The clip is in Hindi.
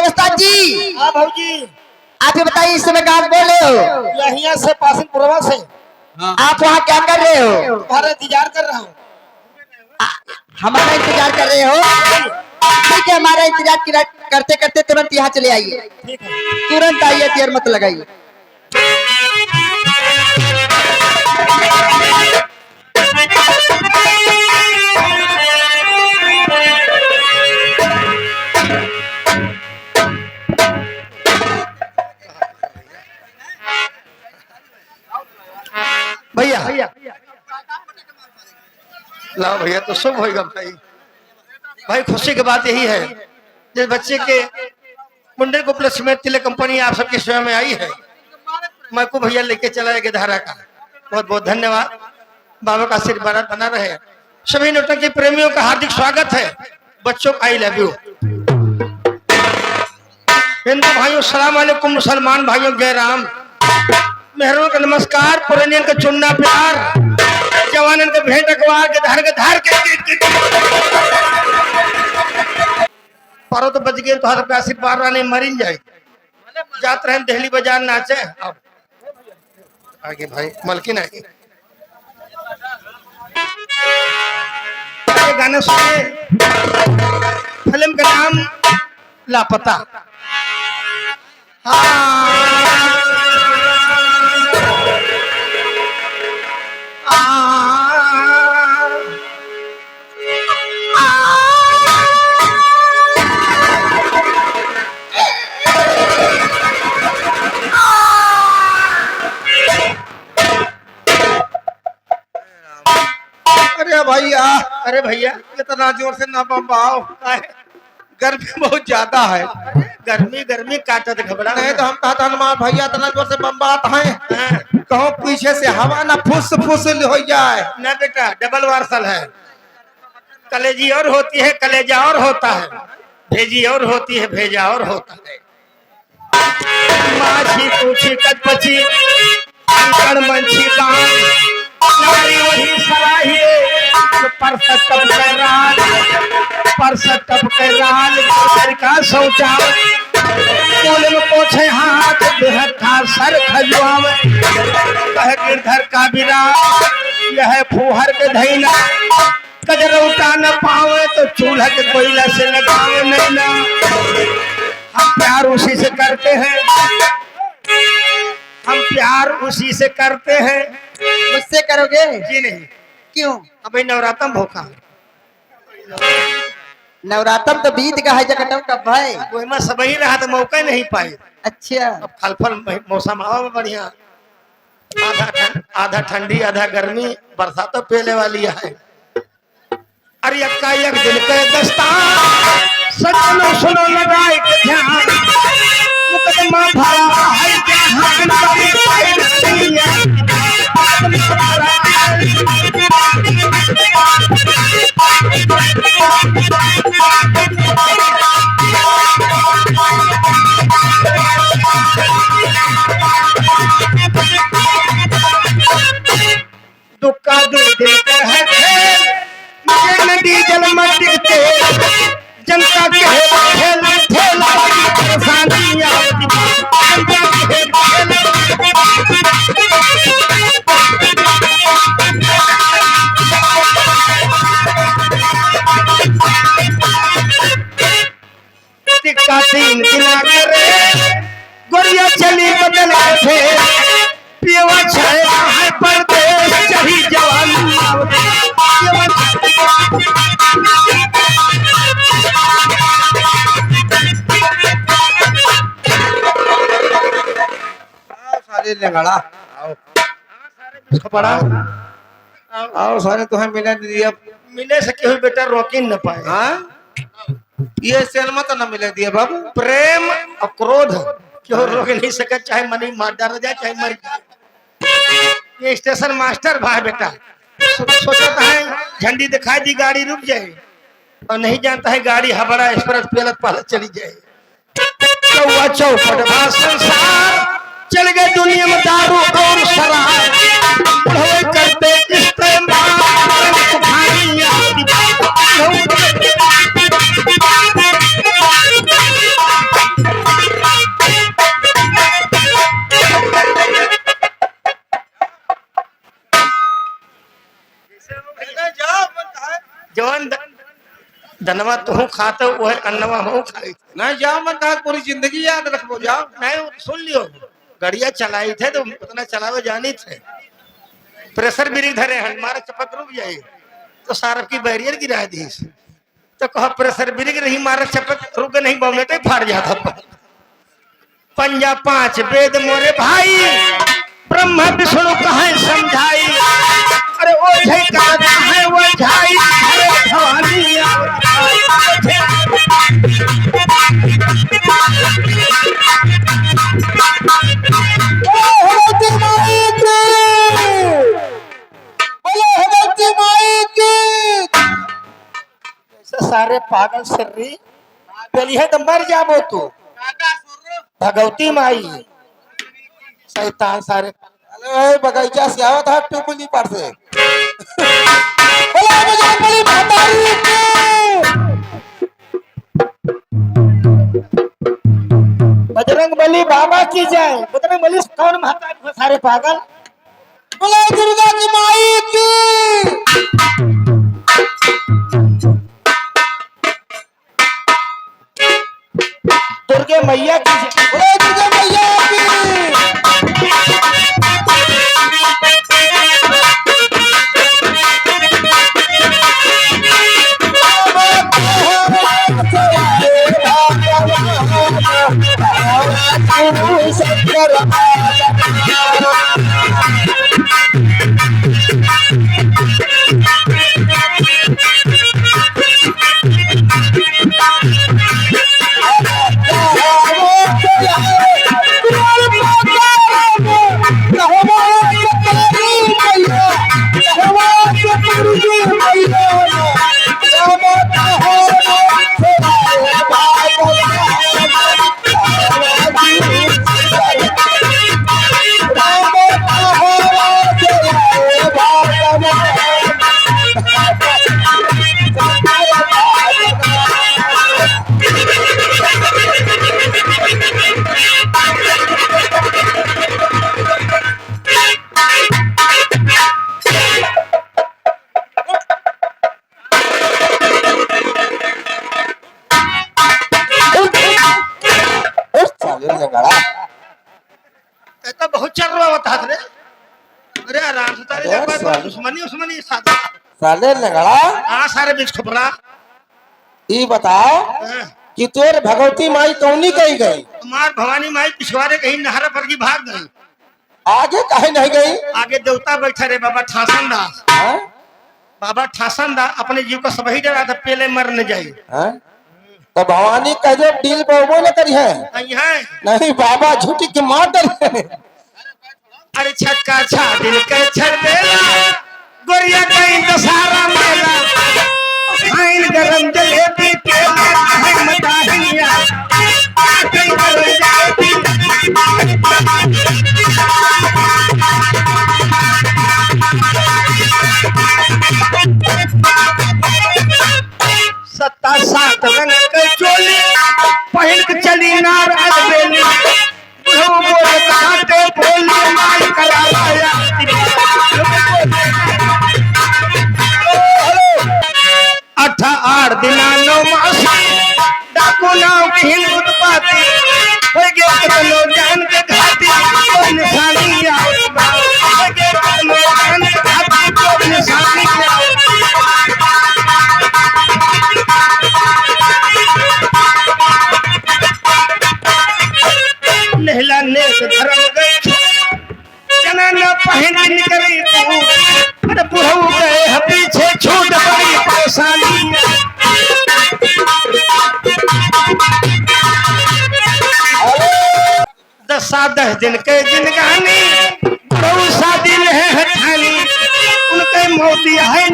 उस्ताद जी। हाँ भाजी, आप ये बताइए इस समय कहाँ बोल रहे हो? यहाँ से पासिनपुरवा से। आप वहाँ क्या कर रहे हो? तुम्हारा इंतजार कर रहा हूँ। हमारा इंतजार कर रहे हो? ठीक है, हमारा इंतजार करते करते तुरंत यहाँ चले आइए। ठीक है। तुरंत आइए, देर मत लगाइए। भैया लाओ भैया, तो शुभ होगा भाई। भाई खुशी की बात यही है, जिस बच्चे के मुंडे को प्लस में तिलक कंपनी आप सबके सेवा में आई है, मैं को भैया लेके चला है धारा का। बहुत बहुत धन्यवाद। बाबा का आशीर्वाद बना रहे। सभी नौटंकी प्रेमियों का हार्दिक स्वागत है। बच्चों का आई लव यू। हिंदू भाइयों सलाम वालेकुम, मुसलमान भाइयों जय राम। मेहरों का नमस्कार, पुरानियन का चुनना प्यार, जवानन का भेंट अखबार के धार के पारो तो बच गए तो हाथ पे आशीर्वाद रानी मरीन जाए। जात रहे दिल्ली बाजार नाचे। आगे भाई मलकिन आगे गाना सुने। फिल्म का नाम लापता। अरे भैया इतना जोर से ना बम्बाओ, गर्मी बहुत ज्यादा है। गर्मी काटत घबरा नहीं तो हम कहता हनुमान भैया इतना जोर से बम्बात है कहो पीछे से हवा ना फुस फुस हो जाए ना। बेटा डबल वार्सल है। कलेजी और होती है, कलेजा और होता है, भेजी और होती है, भेजा और होता है। माछी पूछी कटपची कंकड़ मंछी गान नारी वही सराहिए परस टप के राल का शौचा कोल में पोछे हाथ बेहठा सर खजुआव कह गिरधर का बिरा यह फूहर के धैला कजरौटा न पावे तो चूल्हा के कोयला से लगावे नहीं ना। हम प्यार उसी से करते हैं, हम प्यार उसी से करते हैं। मुझसे करोगे? जी नहीं। क्यों? अभी नवरात्रम भूखा। नवरात्र तो बीत का है जकटम का भाई। वही में सब ही रहा तो मौका नहीं पाए। अच्छा, अब फल मौसम आवा में बढ़िया, आधा ठंडी आधा गर्मी, बरसात तो पहले वाली है। अरे यक्का एक दिन के दस्तार सजनो सुनो लगाए के ध्यान मुकदमा भरा है जहान बड़ी दुनिया दुक्का दिल के है खेल मुझे नदी जल मत दिखते जनता के खेल खेला परेशानी आती जनता के टिक्का 3 दिन करे गोरिया चली बदल थे पियवा छाया है परदेश चढ़ी जवानी सारे लंगड़ा पड़ा आओ सारे तुम्हें मिले दिया मिले सके हुए बेटा रोकी न पाए। हाँ ये सेलमा तो न मिले दिया बाबू। प्रेम और क्रोध क्यों रोक नहीं सके, चाहे मनी मार डाल जाए चाहे मर जाए। ये स्टेशन मास्टर भाई बेटा सोचता है झंडी दिखाई दी गाड़ी रुक जाए और नहीं जानता है गाड़ी हबड़ा एक्सप्रेस पहले पहले चली जाए। चौपट संसार चल गए दुनिया में दारू और शराब करते इस्तेमाल धनवा तू खाते वो है अन्नवा हम खाई नहीं जाओ मत कहा पूरी जिंदगी याद रखो जाओ। नहीं सुन लियो गाड़िया चलाई थे तो उतना चलावे जानी थे प्रेशर ब्रेक धरे हमारा चपक रुक जाए तो सारफ की बैरियर गिरा दी तो कहा प्रेशर ब्रेक रही मारा चपक रुक नहीं बमलेटे फाड़ जाता पंजा 5 वेद मोरे भाई ब्रह्मा विष्णु कहे समझाई अरे ओ झई का है वो झाई अरे भवानी सारे पागल सर्री पहली है तो मर जाबो तू भगवती माई शैतान सारे अरे बगीचा से आवा था टुकली पर से बोला मुझे बड़ी मातारी बजरंग बली बाबा की जय बजरंग बली कौन महता सारे पागल बोला दुर्गा की माई की दुर्गे मैया की जय बोला दुर्गा मैया की बहुत चल रहा होता रे अरे आराम से तारे दुश्मनी उस्मनी सादा साले लगड़ा हाँ सारे बीच खपड़ा ये बताओ कि तोर भगवती माई कौनी कही गई कुमार भवानी माई पिछवाड़े कहीं नहरा पर की भाग गई आगे कहे नहीं गई आगे देवता बैठा रे बाबा ठासन दास हाँ? बाबा ठासन दास अपने जीव को सब ही डरा था पहले मर न जाए हाँ? तो भवानी कहे डील बोबो न करी है है नहीं बाबा झूठी की मार डरी अरे छक्का छा दिल के छर देला गोरिया कहीं दशहरा मेला खाइन गरम जलेबी केला है मदाहिया कहीं गरम सत्ता 7 रंग के चोली पहन के चली नार अलबेली बुढ़ऊ बोल काटे बोली माई करा लाया 8 दिना 9 मास डाकू नाव की हिंद उत्पाती हो गए कितनो जान के घाटी कोई निशानी हो गए कितनो जान के घाटी कोई निशानी नहला नेक धर्म गई जना न पहन निकली तू अरे बुढ़ऊ गए हम पीछे छूट पड़ी परेशानी 10 दिन के जिनगानी बुढ़ऊ शादी है हठानी उनके मोती है